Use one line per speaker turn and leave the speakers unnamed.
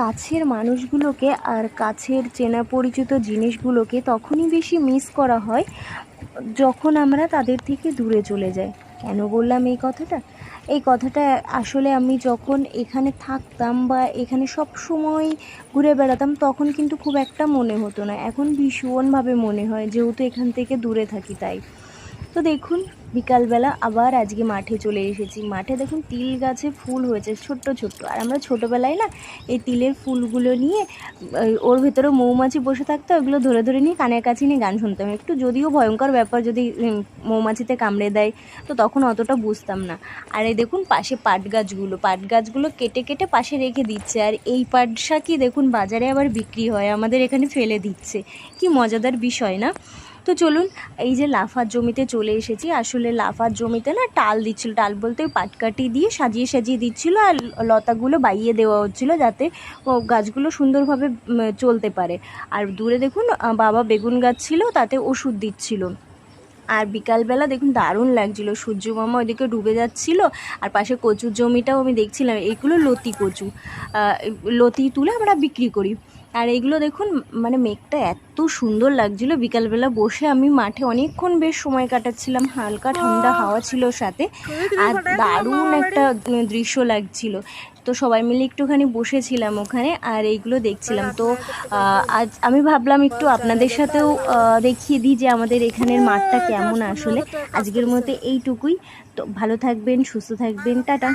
কাছের মানুষগুলোকে আর কাছের চেনা পরিচিত জিনিসগুলোকে তখনই বেশি মিস করা হয় যখন আমরা তাদের থেকে দূরে চলে যাই। কেন বললাম এই কথাটা আসলে আমি যখন এখানে থাকতাম বা এখানে সব সময় ঘুরে বেড়াতাম তখন কিন্তু খুব একটা মনে হতো না, এখন ভীষণভাবে মনে হয় যেহেতু এখান থেকে দূরে থাকি তাই। তো দেখুন বিকালবেলা আবার আজকে মাঠে চলে এসেছি। মাঠে দেখুন তিল গাছে ফুল হয়েছে ছোট্ট ছোট্ট, আর আমরা ছোটোবেলায় না এই তিলের ফুলগুলো নিয়ে ওর ভেতরে মৌমাছি বসে থাকতো, ওগুলো ধরে ধরে নিয়ে কানের কাছে নিয়ে গান শুনতাম। একটু যদিও ভয়ঙ্কর ব্যাপার, যদি মৌমাছিতে কামড়ে দেয় তো তখন অতটা বুঝতাম না। আর এই দেখুন পাশে পাট গাছগুলো কেটে কেটে পাশে রেখে দিচ্ছে, আর এই পাট শাকই দেখুন বাজারে আবার বিক্রি হয়, আমাদের এখানে ফেলে দিচ্ছে। কি মজাদার বিষয় না? তো চলুন, এই যে লাফার জমিতে চলে এসেছি। আসলে লাফার জমিতে না টাল দিচ্ছিল, টাল বলতে পাটকাঠি দিয়ে সাজিয়ে সাজিয়ে দিচ্ছিল, আর লতাগুলো বাইয়ে দেওয়া হচ্ছিলো যাতে গাছগুলো সুন্দরভাবে চলতে পারে। আর দূরে দেখুন বাবা বেগুন গাছ ছিল, তাতে ওষুধ দিচ্ছিল। আর বিকালবেলা দেখুন দারুণ লাগছিলো, সূর্য মামা ওইদিকে ডুবে যাচ্ছিলো, আর পাশে কচুর জমিটাও আমি দেখছিলাম। এইগুলো লতি কচু, লতি তুলে আমরা বিক্রি করি। আর এইগুলো দেখুন মানে মেঘটা এত সুন্দর লাগছিলো, বিকালবেলা বসে আমি মাঠে অনেকক্ষণ বেশ সময় কাটাচ্ছিলাম, হালকা ঠান্ডা হাওয়া ছিল সাথে, আর দারুণ একটা দৃশ্য লাগছিল। তো সবাই মিলে একটুখানি বসেছিলাম ওখানে আর এইগুলো দেখছিলাম। তো আজ আমি ভাবলাম একটু আপনাদের সাথেও দেখিয়ে দিই যে আমাদের এখানের মাঠটা কেমন। আসলে আজকের মতো এইটুকুই। তো ভালো থাকবেন, সুস্থ থাকবেন, টাটা।